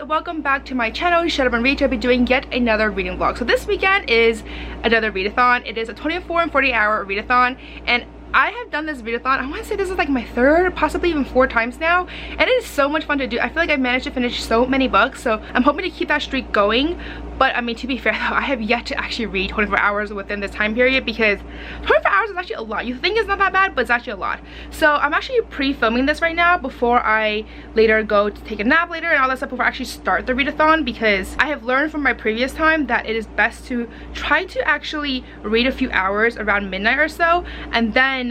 welcome back to my channel. Shut Up and Reach. I'll be doing yet another reading vlog. So this weekend is another readathon. It is a 24 and 40 hour readathon, and I have done this readathon, I want to say this is like my third, possibly even 4 times now, and it is so much fun to do. I feel like I've managed to finish so many books, so I'm hoping to keep that streak going. But I mean, to be fair though, I have yet to actually read 24 hours within this time period, because 24 hours is actually a lot. You think it's not that bad, but it's actually a lot. So I'm actually pre-filming this right now before I later go to take a nap later and all that stuff, before I actually start the readathon, because I have learned from my previous time that it is best to try to actually read a few hours around midnight or so, and then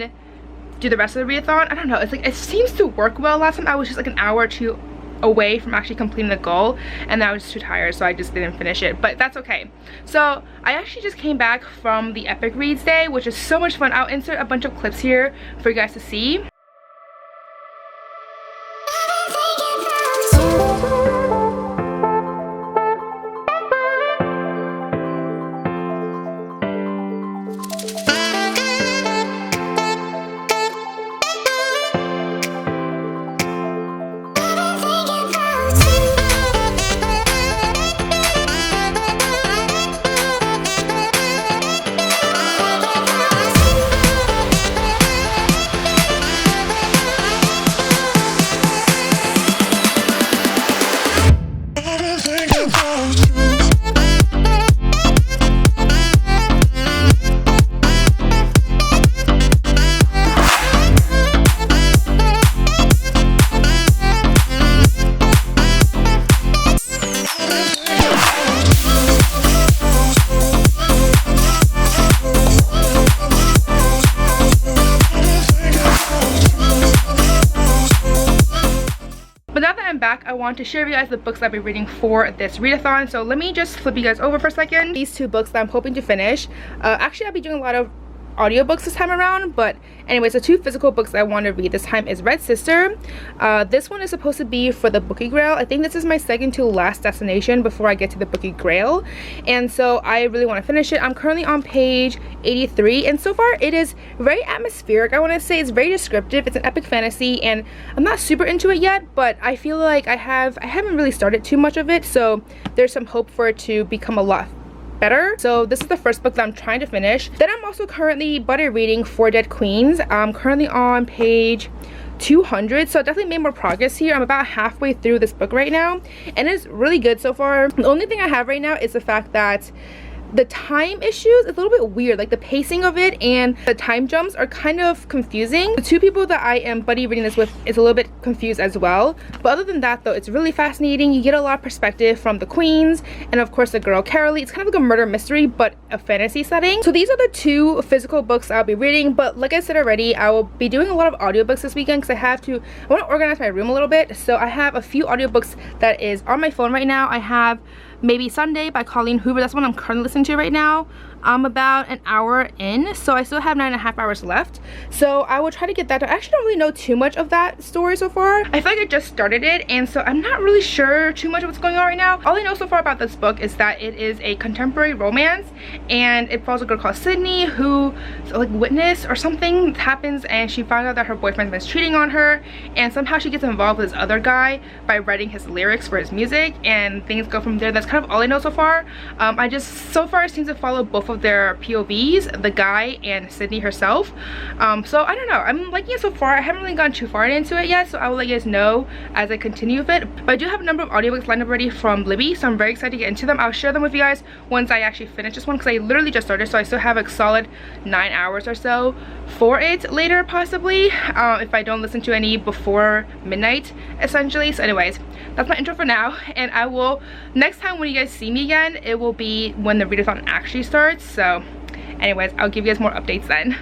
do the rest of the readathon. I don't know, it's like, it seems to work well. Last time I was just like an hour or two away from actually completing the goal, and I was too tired, so I just didn't finish it, but that's okay. So I actually just came back from the Epic Reads Day, which is so much fun. I'll insert a bunch of clips here for you guys to see. Back, I want to share with you guys the books I'll be reading for this readathon. So let me just flip you guys over for a second. These 2 books that I'm hoping to finish. Actually, I'll be doing a lot of audiobooks this time around, but anyways, the 2 physical books I want to read this time is Red Sister. This one is supposed to be for the Bookie Grail. I think this is my second to last destination before I get to the Bookie Grail, and so I really want to finish it. I'm currently on page 83, and so far it is very atmospheric. I want to say it's very descriptive. It's an epic fantasy, and I'm not super into it yet, but I feel like I haven't really started too much of it, so there's some hope for it to become a lot better. So this is the first book that I'm trying to finish. Then I'm also currently buddy reading Four Dead Queens. I'm currently on page 200, so I definitely made more progress here. I'm about halfway through this book right now, and it's really good so far. The only thing I have right now is the fact that the time issues is a little bit weird. Like the pacing of it and the time jumps are kind of confusing. The 2 people that I am buddy reading this with is a little bit confused as well, but other than that though, it's really fascinating. You get a lot of perspective from the queens and of course the girl Carolee. It's kind of like a murder mystery but a fantasy setting. So these are the 2 physical books I'll be reading, but like I said already, I will be doing a lot of audiobooks this weekend because I want to organize my room a little bit. So I have a few audiobooks that is on my phone right now. I have Maybe Sunday by Colleen Hoover. That's what I'm currently listening to right now. I'm about an hour in, so I still have 9.5 hours left. So I will try to get that done. I actually don't really know too much of that story so far. I feel like I just started it, and so I'm not really sure too much of what's going on right now. All I know so far about this book is that it is a contemporary romance, and it follows a girl called Sydney who, like, witness or something happens, and she finds out that her boyfriend's been cheating on her, and somehow she gets involved with this other guy by writing his lyrics for his music, and things go from there. That's kind of all I know so far. I just so far seem to follow both of their POVs, the guy and Sydney herself. So I don't know, I'm liking it so far. I haven't really gone too far into it yet, so I will let you guys know as I continue with it. But I do have a number of audiobooks lined up already from Libby, so I'm very excited to get into them. I'll share them with you guys once I actually finish this one, because I literally just started, so I still have a solid 9 hours or so for it later, possibly, if I don't listen to any before midnight essentially. So anyways, that's my intro for now, and I will, next time when you guys see me again, it will be when the readathon actually starts. So anyways, I'll give you guys more updates then.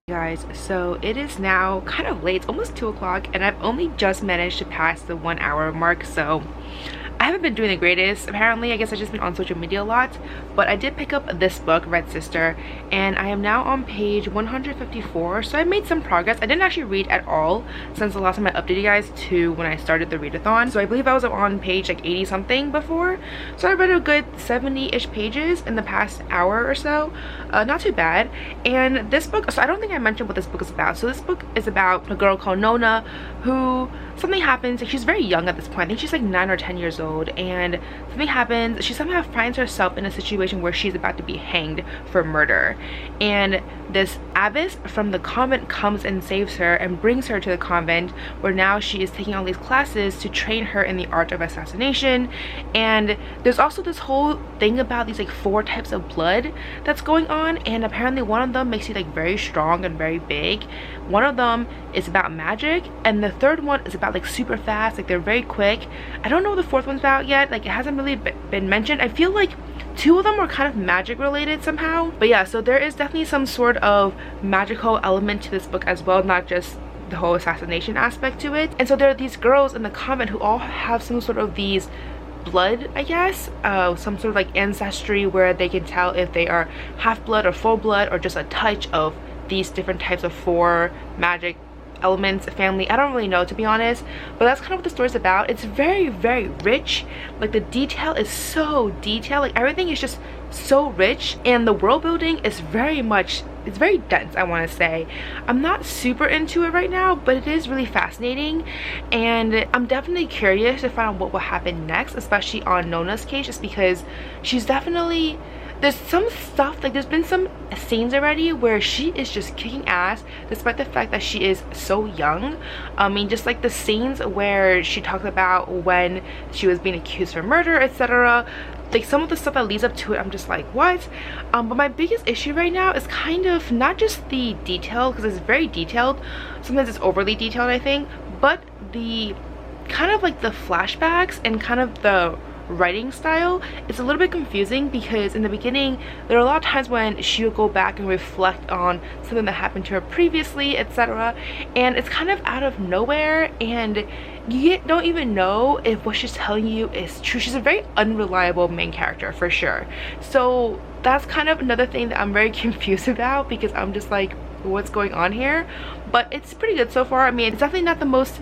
Guys, so it is now kind of late. It's almost 2 o'clock, and I've only just managed to pass the 1 hour mark, so I haven't been doing the greatest apparently. I guess I've just been on social media a lot, but I did pick up this book, Red Sister, and I am now on page 154, so I made some progress. I didn't actually read at all since the last time I updated you guys to when I started the readathon, so I believe I was on page like 80 something before, so I read a good 70-ish pages in the past hour or so. Not too bad. And this book, so I don't think I mentioned what this book is about. So this book is about a girl called Nona who something happens. She's very young at this point. I think she's like 9 or 10 years old, and something happens. She somehow finds herself in a situation where she's about to be hanged for murder, and this abbess from the convent comes and saves her and brings her to the convent, where now she is taking all these classes to train her in the art of assassination. And there's also this whole thing about these like 4 types of blood that's going on, and apparently one of them makes you like very strong and very big. One of them is about magic, and the third one is about like super fast, like they're very quick. I don't know what the 4th one's about yet, like it hasn't really been mentioned. I feel like 2 of them are kind of magic related somehow, but yeah, so there is definitely some sort of magical element to this book as well, not just the whole assassination aspect to it. And so there are these girls in the convent who all have some sort of these blood, I guess, some sort of like ancestry where they can tell if they are half blood or full blood or just a touch of these different types of 4 magic elements, family. I don't really know, to be honest, but that's kind of what the story's about. It's very, very rich. Like the detail is so detailed, like everything is just so rich, and the world building is very much, it's very dense, I want to say. I'm not super into it right now, but it is really fascinating, and I'm definitely curious to find out what will happen next, especially on Nona's case, just because she's definitely, there's some stuff, like there's been some scenes already where she is just kicking ass despite the fact that she is so young. I mean, just like the scenes where she talks about when she was being accused for murder, etc. Like some of the stuff that leads up to it, I'm just like, what? But my biggest issue right now is kind of not just the detail, because it's very detailed, sometimes it's overly detailed I think, but the kind of like the flashbacks and kind of the writing style. It's a little bit confusing because in the beginning there are a lot of times when she will go back and reflect on something that happened to her previously, etc., and it's kind of out of nowhere, and you don't even know if what she's telling you is true. She's a very unreliable main character for sure, so that's kind of another thing that I'm very confused about, because I'm just like, what's going on here? But it's pretty good so far. I mean, it's definitely not the most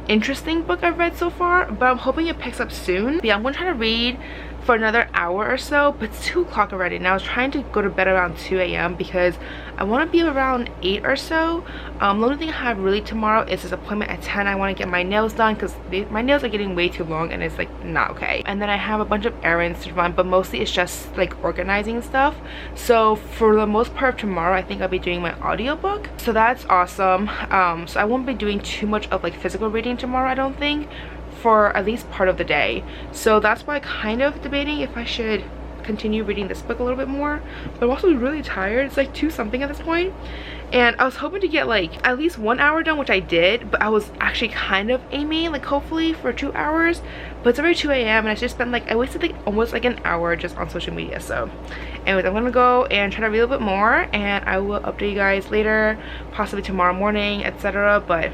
interesting book I've read so far, but I'm hoping it picks up soon. But yeah, I'm gonna try to read for another hour or so, but it's 2 o'clock already, and I was trying to go to bed around 2 a.m. because I want to be around 8 or so. The only thing I have really tomorrow is this appointment at 10. I want to get my nails done because my nails are getting way too long and it's like not okay. And then I have a bunch of errands to run, but mostly it's just like organizing stuff. So for the most part of tomorrow, I think I'll be doing my audiobook, so that's awesome. So I won't be doing too much of like physical reading tomorrow, I don't think, for at least part of the day. So that's why I'm kind of debating if I should continue reading this book a little bit more, but I'm also really tired. It's like 2 something at this point, and I was hoping to get like at least 1 hour done, which I did, but I was actually kind of aiming like hopefully for 2 hours, but it's already 2 a.m. and I just spent like, I wasted like almost like an hour just on social media. So anyways, I'm gonna go and try to read a little bit more, and I will update you guys later, possibly tomorrow morning, etc. But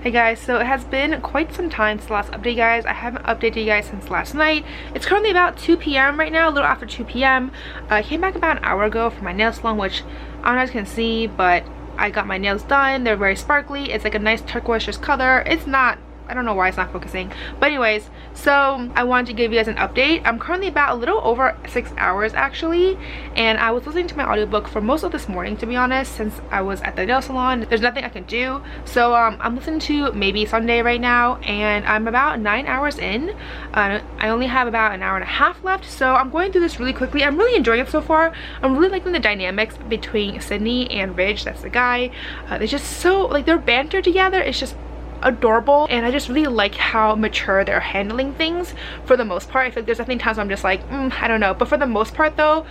hey guys, so it has been quite some time since the last update, guys. I haven't updated you guys since last night. It's currently about 2 p.m. right now, a little after 2 p.m. I came back about an hour ago for my nail salon, which I don't know if you can see, but I got my nails done. They're very sparkly. It's like a nice turquoise color. It's not, I don't know why it's not focusing, but anyways, so I wanted to give you guys an update. I'm currently about a little over 6 hours actually, and I was listening to my audiobook for most of this morning, to be honest, since I was at the nail salon. There's nothing I can do, so I'm listening to Maybe Sunday right now, and I'm about 9 hours in. I only have about an hour and a half left, so I'm going through this really quickly. I'm really enjoying it so far. I'm really liking the dynamics between Sydney and Ridge, that's the guy. They're just so, like, their banter together is just adorable, and I just really like how mature they're handling things for the most part. I feel like there's definitely times where I'm just like, I don't know, but for the most part though,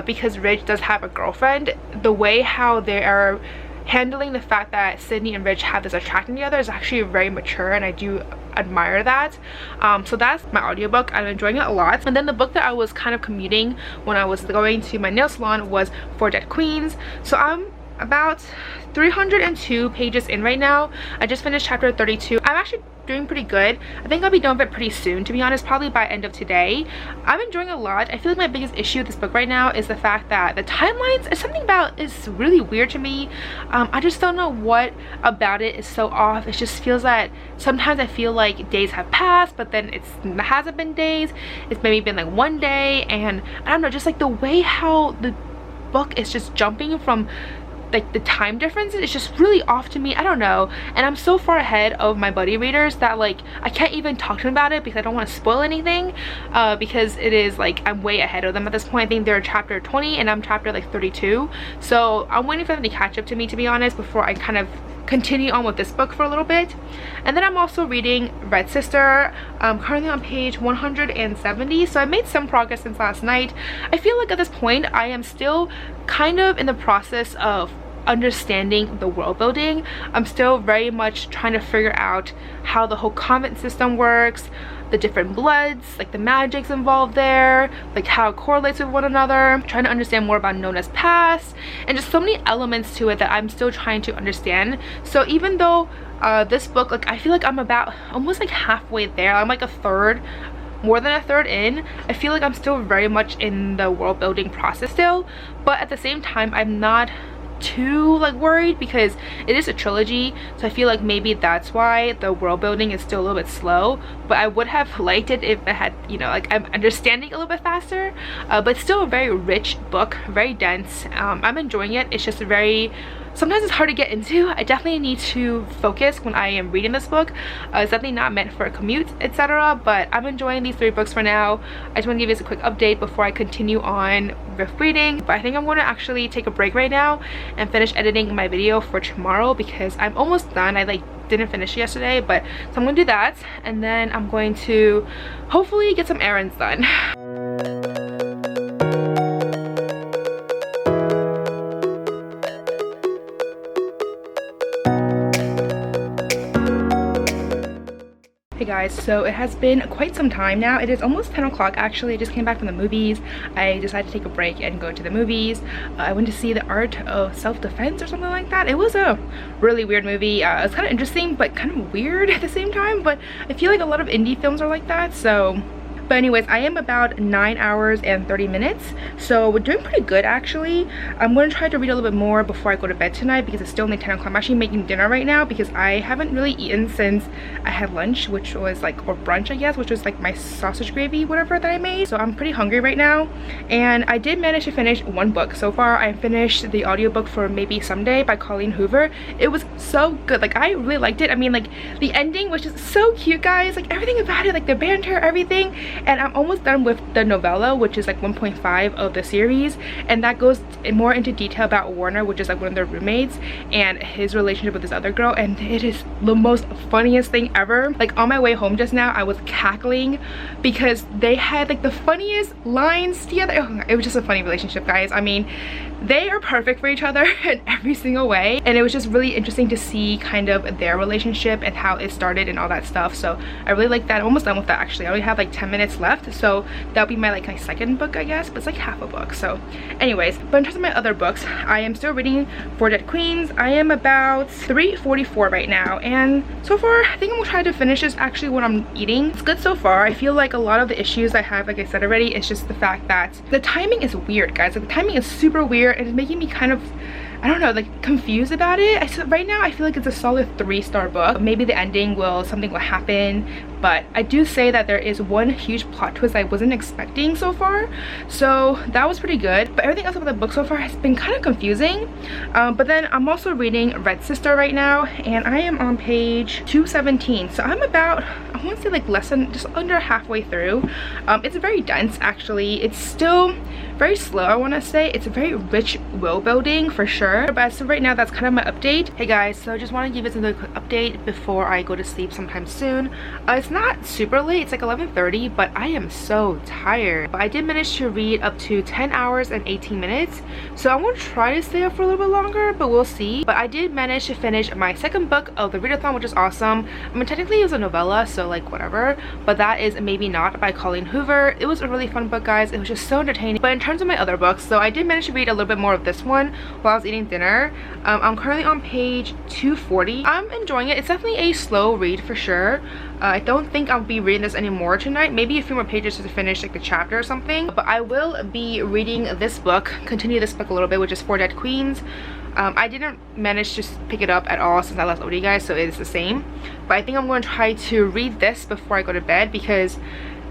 because Ridge does have a girlfriend, the way how they are handling the fact that Sydney and Rich have this attraction together is actually very mature, and I do admire that. So that's my audiobook. I'm enjoying it a lot. And then the book that I was kind of commuting when I was going to my nail salon was For Dead Queens. So I'm about 302 pages in right now. I just finished chapter 32. I'm actually doing pretty good. I think I'll be done with it pretty soon, to be honest, probably by end of today. I'm enjoying a lot. I feel like my biggest issue with this book right now is the fact that the timelines is something about is really weird to me. I just don't know what about it is so off. It just feels that sometimes I feel like days have passed, but then it hasn't been days. It's maybe been like one day, and I don't know, just like the way how the book is just jumping from like the time differences, it's just really off to me. I don't know, and I'm so far ahead of my buddy readers that like I can't even talk to them about it because I don't want to spoil anything, because it is like I'm way ahead of them at this point. I think they're chapter 20 and I'm chapter like 32, so I'm waiting for them to catch up to me, to be honest, before I kind of continue on with this book for a little bit. And then I'm also reading Red Sister. I'm currently on page 170, so I made some progress since last night. I feel like at this point I am still kind of in the process of understanding the world building. I'm still very much trying to figure out how the whole convent system works, the different bloods, like the magics involved there, like how it correlates with one another, trying to understand more about Nona's past, and just so many elements to it that I'm still trying to understand. So even though this book, like I feel like I'm about almost like halfway there, I'm like a third, more than a third in, I feel like I'm still very much in the world building process still, but at the same time I'm not too like worried because it is a trilogy, so I feel like maybe that's why the world building is still a little bit slow. But I would have liked it if it had, you know, like I'm understanding a little bit faster, but still a very rich book, very dense. I'm enjoying it. It's just very, sometimes it's hard to get into. I definitely need to focus when I am reading this book. It's definitely not meant for a commute, etc. But I'm enjoying these 3 books for now. I just want to give you guys a quick update before I continue on with reading. But I think I'm going to actually take a break right now and finish editing my video for tomorrow because I'm almost done. I like didn't finish yesterday, but so I'm going to do that, and then I'm going to hopefully get some errands done. Hey guys, so it has been quite some time now. It is almost 10 o'clock actually. I just came back from the movies. I decided to take a break and go to the movies. I went to see The Art of Self-Defense or something like that. It was a really weird movie. It was kind of interesting but kind of weird at the same time, but I feel like a lot of indie films are like that. So but anyways, I am about 9 hours and 30 minutes, so we're doing pretty good actually. I'm going to try to read a little bit more before I go to bed tonight because it's still only 10 o'clock. I'm actually making dinner right now because I haven't really eaten since I had lunch, which was like, or brunch I guess, which was like my sausage gravy, whatever that I made. So I'm pretty hungry right now, and I did manage to finish 1 book so far. I finished the audiobook for Maybe Someday by Colleen Hoover. It was so good. Like I really liked it. I mean, like the ending was just so cute, guys. Like everything about it, like the banter, everything. And I'm almost done with the novella, which is like 1.5 of the series, and that goes more into detail about Warner, which is like one of their roommates, and his relationship with this other girl, and it is the most funniest thing ever. Like on my way home just now, I was cackling because they had like the funniest lines together. Oh, it was just a funny relationship, guys. I mean, they are perfect for each other in every single way, and it was just really interesting to see kind of their relationship and how it started and all that stuff. So I really like that. I'm almost done with that actually. I only have like 10 minutes left, so that'll be my like my second book I guess, but it's like half a book. So anyways, but in terms of my other books, I am still reading For Dead Queens. I am about 344 right now, and so far I think I'm gonna try to finish this actually when I'm eating. It's good so far. I feel like a lot of the issues I have, like I said already, is just the fact that the timing is weird, guys. Like the timing is super weird. It's making me kind of, I don't know, like confused about it. Right now I feel like it's a solid 3-star book. Maybe the ending something will happen, but I do say that there is one huge plot twist I wasn't expecting so far, so that was pretty good. But everything else about the book so far has been kind of confusing. But then I'm also reading Red Sister right now, and I am on page 217, so I'm about, I want to say like less than, just under halfway through. It's very dense actually. It's still very slow, I want to say. It's a very rich world building for sure, but so right now that's kind of my update. Hey guys, so I just want to give you another quick update before I go to sleep sometime soon. It's It's not super late, it's like 11:30, but I am so tired. But I did manage to read up to 10 hours and 18 minutes, so I'm gonna try to stay up for a little bit longer, but we'll see. But I did manage to finish my second book of the readathon, which is awesome. I mean, technically it was a novella, so like whatever, but that is Maybe Not by Colleen Hoover. It was a really fun book, guys. It was just so entertaining. But in terms of my other books, so I did manage to read a little bit more of this one while I was eating dinner. I'm currently on page 240. I'm enjoying it. It's definitely a slow read for sure. I don't think I'll be reading this anymore tonight. Maybe a few more pages to finish like the chapter or something. But I will be reading this book, continue this book a little bit, which is For Dead Queens. I didn't manage to pick it up at all since I last updated you guys, so it is the same. But I think I'm going to try to read this before I go to bed, because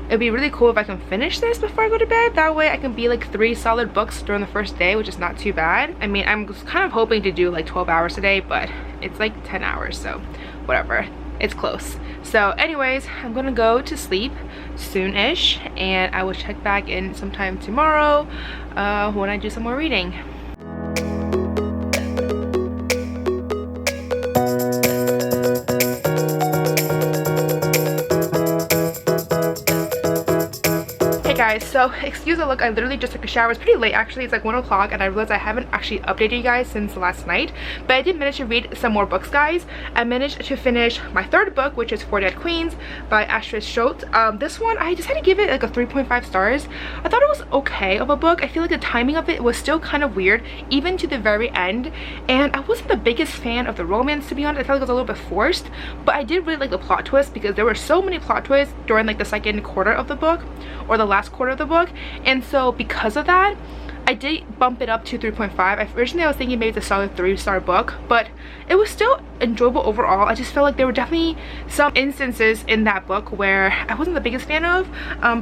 it'd be really cool if I can finish this before I go to bed. That way I can be like 3 solid books during the first day, which is not too bad. I mean, I'm kind of hoping to do like 12 hours today, but it's like 10 hours, so whatever. It's close. So anyways, I'm gonna go to sleep soon-ish, and I will check back in sometime tomorrow when I do some more reading. Guys, so excuse the look, I literally just took a shower. It's pretty late actually, it's like 1 o'clock, and I realized I haven't actually updated you guys since last night. But I did manage to read some more books, guys. I managed to finish my third book, which is For Dead Queens by Astrid Schultz. This one I decided to give it like a 3.5 stars. I thought it was okay of a book. I feel like the timing of it was still kind of weird even to the very end, and I wasn't the biggest fan of the romance, to be honest. I felt like it was a little bit forced, but I did really like the plot twist, because there were so many plot twists during like the second quarter of the book, or the last quarter of the book, and so because of that I did bump it up to 3.5. Originally I was thinking maybe it's a solid 3-star book, but it was still enjoyable overall. I just felt like there were definitely some instances in that book where I wasn't the biggest fan of,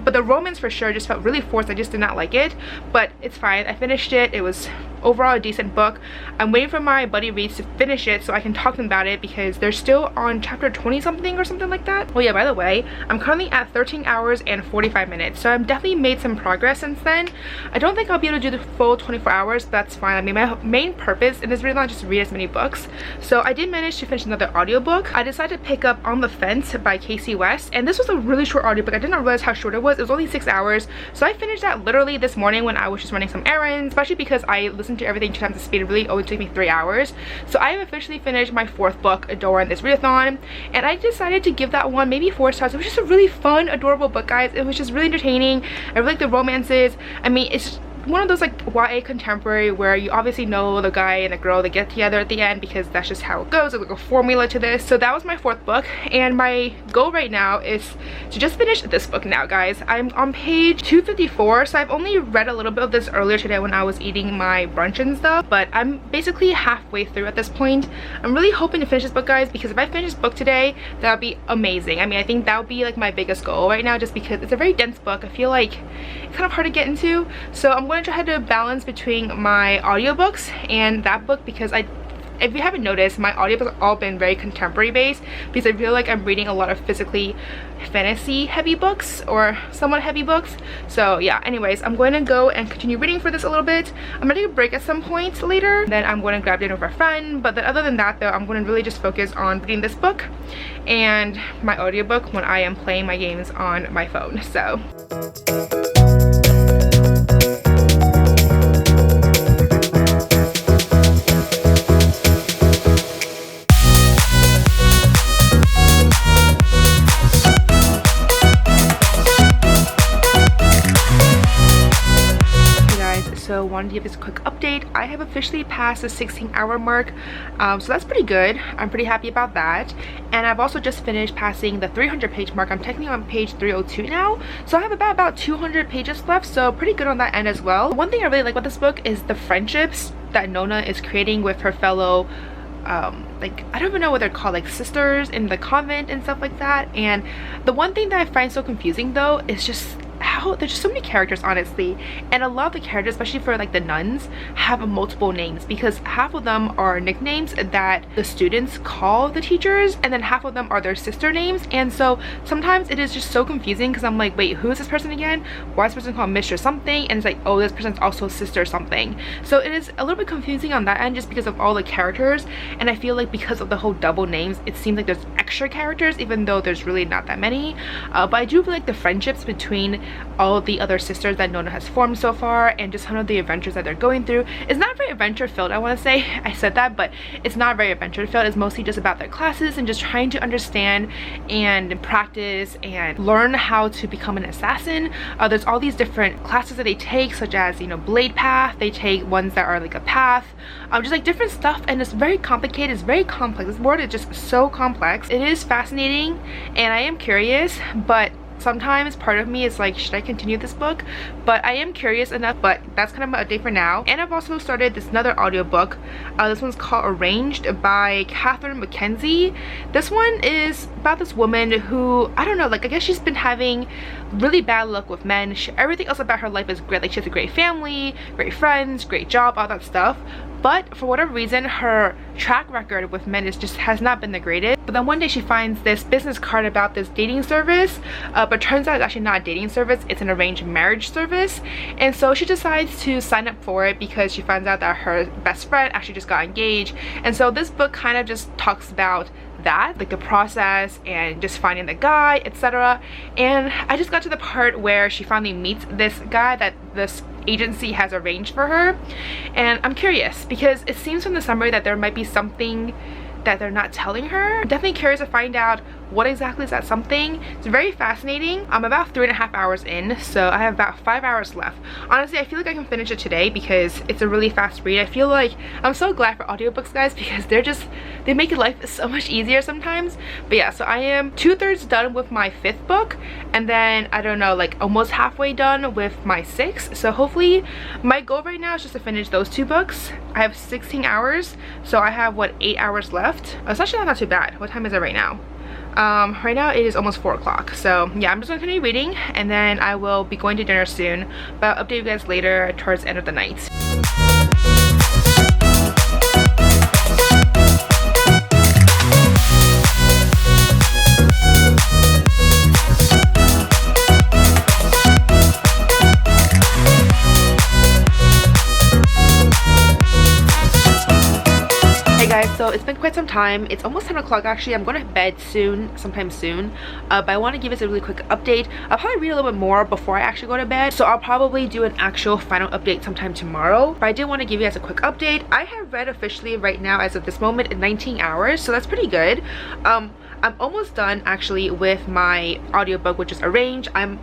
but the romance for sure just felt really forced. I just did not like it, but it's fine. I finished it. It was overall a decent book. I'm waiting for my buddy reads to finish it so I can talk to them about it, because they're still on chapter 20 something or something like that. Oh yeah, by the way, I'm currently at 13 hours and 45 minutes, so I've definitely made some progress since then. I don't think I'll be able to do the full 24 hours, but that's fine. I mean, my main purpose in this video is just to read as many books. So I did manage to finish another audiobook. I decided to pick up On the Fence by Casey West, and this was a really short audiobook. I did not realize how short it was. It was only 6 hours, so I finished that literally this morning when I was just running some errands, especially because I listened to everything 2 times the speed. It really only took me 3 hours. So I have officially finished my 4th book, Adore, in this readathon, and I decided to give that one maybe 4 stars. It was just a really fun, adorable book, guys. It was just really entertaining. I really like the romances. I mean, it's one of those like YA contemporary where you obviously know the guy and the girl, they get together at the end, because that's just how it goes. There's like a formula to this. So that was my 4th book, and my goal right now is to just finish this book now, guys. I'm on page 254, so I've only read a little bit of this earlier today when I was eating my brunch and stuff, but I'm basically halfway through at this point. I'm really hoping to finish this book, guys, because if I finish this book today, that would be amazing. I mean, I think that would be like my biggest goal right now, just because it's a very dense book. I feel like it's kind of hard to get into, so I'm going to try to balance between my audiobooks and that book, because if you haven't noticed, my audiobooks have all been very contemporary based, because I feel like I'm reading a lot of physically fantasy heavy books, or somewhat heavy books. So yeah, anyways, I'm going to go and continue reading for this a little bit. I'm gonna take a break at some point later, then I'm going to grab dinner with a friend, but then other than that though, I'm going to really just focus on reading this book and my audiobook when I am playing my games on my phone. So wanted to give this a quick update. I have officially passed the 16-hour mark, so that's pretty good. I'm pretty happy about that. And I've also just finished passing the 300-page mark. I'm technically on page 302 now, so I have about 200 pages left, so pretty good on that end as well. One thing I really like about this book is the friendships that Nona is creating with her fellow like, I don't even know what they're called, like sisters in the convent and stuff like that. And the one thing that I find so confusing though is just how there's just so many characters, honestly. And a lot of the characters, especially for like the nuns, have multiple names, because half of them are nicknames that the students call the teachers, and then half of them are their sister names. And so sometimes it is just so confusing, because I'm like, wait, who is this person again? Why is this person called Mr. something? And it's like, oh, this person's also sister something. So it is a little bit confusing on that end, just because of all the characters. And I feel like because of the whole double names, it seems like there's extra characters, even though there's really not that many. But I do really like the friendships between all the other sisters that Nona has formed so far, and just some of the adventures that they're going through. It's not very adventure filled, I want to say. I said that, but it's not very adventure filled. It's mostly just about their classes and just trying to understand and practice and learn how to become an assassin. There's all these different classes that they take, such as, you know, blade path. They take ones that are like a path, just like different stuff, and it's very complicated. It's very complex. This world is just so complex. It is fascinating, and I am curious, but sometimes part of me is like, should I continue this book? But I am curious enough. But that's kind of my update for now. And I've also started this another audiobook. This one's called Arranged by Catherine Mackenzie. This one is about this woman who, I don't know, like, I guess she's been having really bad luck with men. Everything else about her life is great. Like, she has a great family, great friends, great job, all that stuff. But for whatever reason, her track record with men has not been the greatest. But then one day she finds this business card about this dating service, but turns out it's actually not a dating service, it's an arranged marriage service. And so she decides to sign up for it because she finds out that her best friend actually just got engaged. And so this book kind of just talks about that, like the process and just finding the guy, etc. And I just got to the part where she finally meets this guy that this agency has arranged for her, and I'm curious because it seems from the summary that there might be something that they're not telling her. I'm definitely curious to find out what exactly is that something. It's very fascinating. I'm about 3.5 hours in, so I have about 5 hours left. Honestly, I feel like I can finish it today because it's a really fast read. I feel like I'm so glad for audiobooks, guys, because they make life so much easier sometimes. But yeah, so I am 2/3 done with my 5th book, and then I don't know, like almost halfway done with my 6th. So hopefully my goal right now is just to finish those 2 books. I have 16 hours, so I have what, 8 hours left. It's actually not too bad. What time is it right now? Right now it is almost 4 o'clock. So yeah, I'm just gonna continue reading, and then I will be going to dinner soon, but I'll update you guys later towards the end of the night. So it's been quite some time. It's almost 10 o'clock actually. I'm going to bed soon, sometime soon, but I want to give us a really quick update. I'll probably read a little bit more before I actually go to bed, so I'll probably do an actual final update sometime tomorrow. But I did want to give you guys a quick update. I have read officially right now, as of this moment, in 19 hours, so that's pretty good. I'm almost done actually with my audiobook, which is Arranged. I'm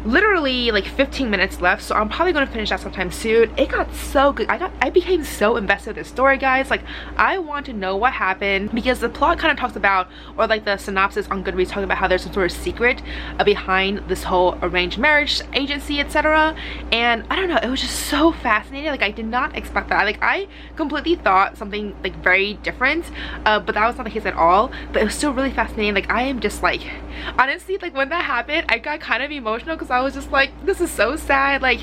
literally like 15 minutes left, so I'm probably going to finish that sometime soon. It got so good. I became so invested in this story, guys. Like, I want to know what happened, because the plot kind of talks about, or like the synopsis on Goodreads talking about how there's some sort of secret behind this whole arranged marriage agency, etc. And I don't know, it was just so fascinating. Like, I did not expect that. Like, I completely thought something like very different, but that was not the case at all. But it was still really fascinating. Like, I am just like, honestly, like when that happened, I got kind of emotional, because I was just like, this is so sad. Like,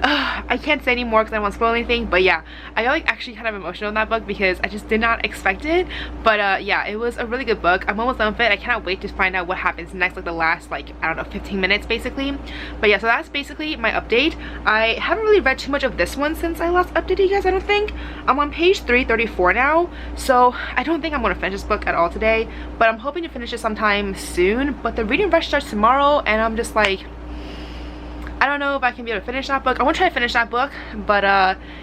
I can't say anymore because I don't want to spoil anything, but yeah, I got like actually kind of emotional in that book because I just did not expect it. But yeah, it was a really good book. I'm almost done with it. I cannot wait to find out what happens next, like the last, like, I don't know, 15 minutes basically. But yeah, so that's basically my update. I haven't really read too much of this one since I last updated you guys, I don't think. I'm on page 334 now, so I don't think I'm going to finish this book at all today, but I'm hoping to finish it sometime soon. But the reading rush starts tomorrow, and I'm just like, I don't know if I can be able to finish that book. I want to try to finish that book, but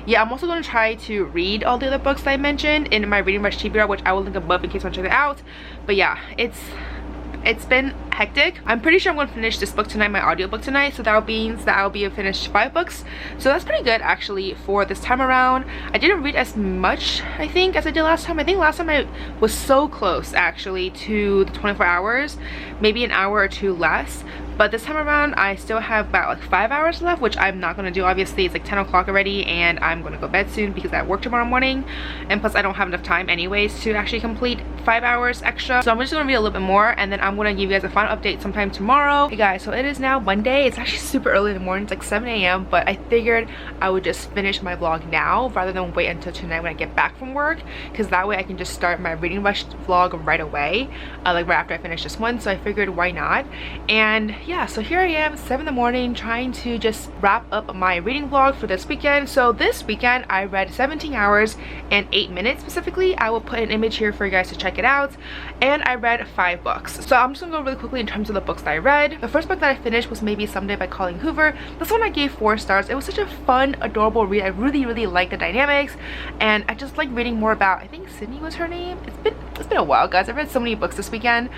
yeah, I'm also going to try to read all the other books that I mentioned in my reading rush TBR, which I will link above in case you want to check it out. But yeah, it's been hectic. I'm pretty sure I'm going to finish this book tonight, my audiobook tonight, so that means that I'll be finished 5 books. So that's pretty good actually for this time around. I didn't read as much, I think, as I did last time. I think last time I was so close actually to the 24 hours, maybe an hour or 2 less. but this time around I still have about like 5 hours left, which I'm not going to do. Obviously it's like 10 o'clock already and I'm going to go to bed soon because I have work tomorrow morning, and plus I don't have enough time anyways to actually complete 5 hours extra. So I'm just going to read a little bit more and then I'm going to give you guys a final update sometime tomorrow. Hey guys, so it is now Monday. It's actually super early in the morning. It's like 7 a.m. but I figured I would just finish my vlog now rather than wait until tonight when I get back from work, because that way I can just start my reading rush vlog right away, like right after I finish this one. So I figured why not. And yeah, so here I am, 7 in the morning, trying to just wrap up my reading vlog for this weekend. So this weekend I read 17 hours and 8 minutes specifically. I will put an image here for you guys to check it out. And I read 5 books. So I'm just gonna go really quickly in terms of the books that I read. The first book that I finished was Maybe Someday by Colleen Hoover. This one I gave 4 stars. It was such a fun, adorable read. I really liked the dynamics, and I just like reading more about, I think Sydney was her name. It's been a while, guys. I read so many books this weekend.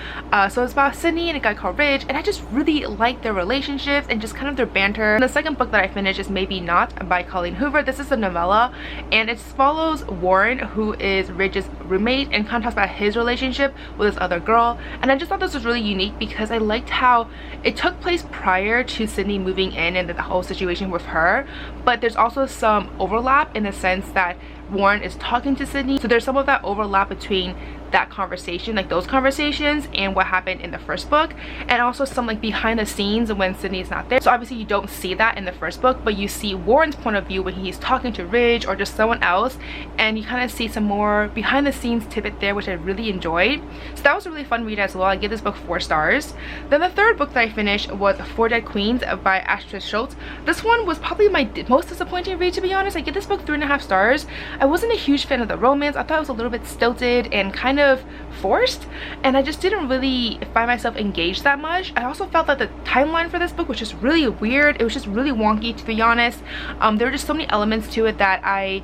So it's about Sydney and a guy called Ridge, and I just really like their relationships and just kind of their banter. And the second book that I finished is Maybe Not by Colleen Hoover. This is a novella, and it follows Warren, who is Ridge's roommate, and kind of talks about his relationship with this other girl. And I just thought this was really unique because I liked how it took place prior to Sydney moving in and the whole situation with her, but there's also some overlap in the sense that Warren is talking to Sydney, so there's some of that overlap between that conversation, like those conversations, and what happened in the first book, and also some like behind the scenes when Sydney is not there. So obviously you don't see that in the first book, but you see Warren's point of view when he's talking to Ridge or just someone else, and you kind of see some more behind the scenes tidbit there, which I really enjoyed. So that was a really fun read as well. I give this book 4 stars. Then the third book that I finished was Four Dead Queens by Astrid Schultz. This one was probably my most disappointing read, to be honest. I give this book 3.5 stars. I wasn't a huge fan of the romance. I thought it was a little bit stilted and kind of forced, and I just didn't really find myself engaged that much. I also felt that the timeline for this book was just really weird. It was just really wonky, to be honest. There were just so many elements to it that I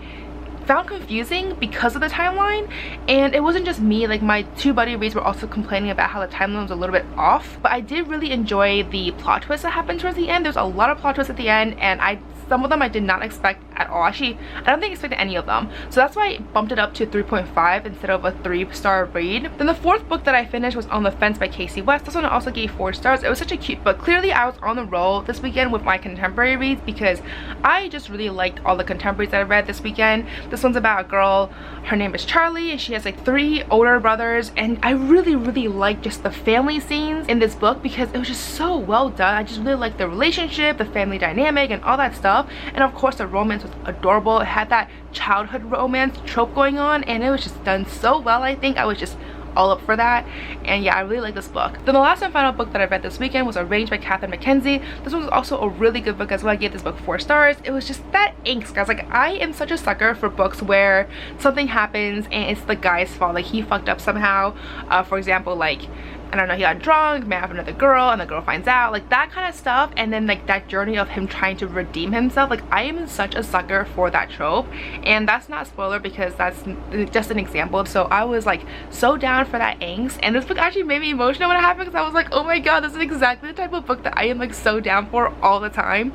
found confusing because of the timeline, and it wasn't just me. Like my 2 buddy reads were also complaining about how the timeline was a little bit off, but I did really enjoy the plot twist that happened towards the end. There's a lot of plot twists at the end, and some of them I did not expect at all. Actually, I don't think I expected any of them. So that's why I bumped it up to 3.5 instead of a 3-star read. Then the fourth book that I finished was On the Fence by Casey West. This one I also gave 4 stars. It was such a cute book. Clearly I was on the roll this weekend with my contemporary reads because I just really liked all the contemporaries that I read this weekend. This one's about a girl. Her name is Charlie, and she has like 3 older brothers, and I really liked just the family scenes in this book because it was just so well done. I just really liked the relationship, the family dynamic, and all that stuff. And of course the romance was adorable. It had that childhood romance trope going on, and it was just done so well. I think I was just all up for that, and yeah, I really like this book. Then the last and final book that I read this weekend was Arranged by Catherine Mackenzie. This one was also a really good book as well. I gave this book 4 stars. It was just that angst, guys. Like I am such a sucker for books where something happens and it's the guy's fault. Like he fucked up somehow. For example, like I don't know, he got drunk, met with another girl, and the girl finds out, like that kind of stuff. And then like that journey of him trying to redeem himself. Like I am such a sucker for that trope, and that's not a spoiler because that's just an example. So I was like so down for that angst, and this book actually made me emotional when it happened because I was like, oh my god, this is exactly the type of book that I am like so down for all the time.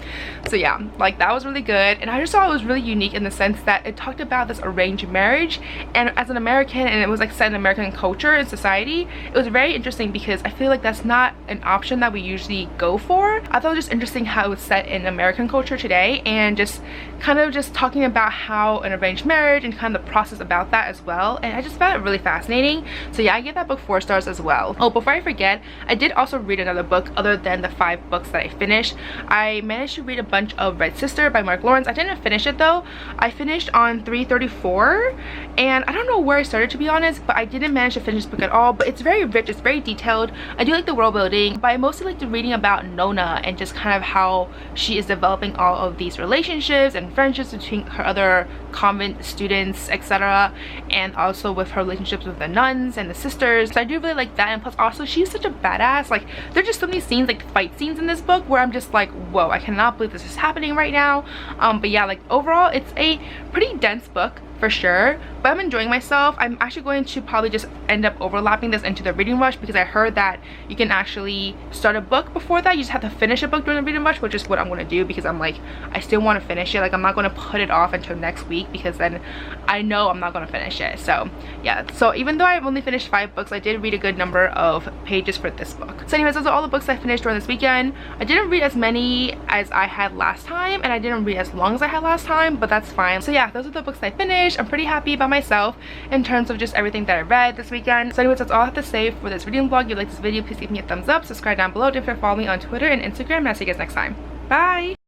So yeah, like that was really good, and I just thought it was really unique in the sense that it talked about this arranged marriage, and as an American, and it was like set in American culture and society, it was very interesting because I feel like that's not an option that we usually go for. I thought it was just interesting how it was set in American culture today, and just kind of just talking about how an arranged marriage and kind of the process about that as well, and I just found it really fascinating. So yeah, I gave that book 4 stars as well. Oh, before I forget, I did also read another book other than the 5 books that I finished. I managed to read a bunch of Red Sister by Mark Lawrence. I didn't finish it though. I finished on 334, and I don't know where I started, to be honest, but I didn't manage to finish this book at all. But it's very rich, it's very detailed. I do like the world building, but I mostly like the reading about Nona and just kind of how she is developing all of these relationships and friendships between her other convent students, etc., and also with her relationships with the nuns and the sisters. So I do really like that, and plus also she's such a badass. Like there's just so many scenes, like fight scenes in this book, where I'm just like, whoa, I cannot believe this is happening right now. But yeah, like overall it's a pretty dense book for sure, but I'm enjoying myself. I'm actually going to probably just end up overlapping this into the reading rush, because I heard that you can actually start a book before that. You just have to finish a book during the reading rush, which is what I'm going to do, because I'm like, I still want to finish it. Like, I'm not going to put it off until next week, because then I know I'm not going to finish it. So yeah, so even though I've only finished 5 books, I did read a good number of pages for this book. So anyways, those are all the books I finished during this weekend. I didn't read as many as I had last time, and I didn't read as long as I had last time, but that's fine. So yeah, those are the books I finished. I'm pretty happy about myself in terms of just everything that I read this weekend. So anyways, that's all I have to say for this reading vlog. If you like this video, please give me a thumbs up, subscribe down below, don't forget to follow me on Twitter and Instagram, and I'll see you guys next time. Bye!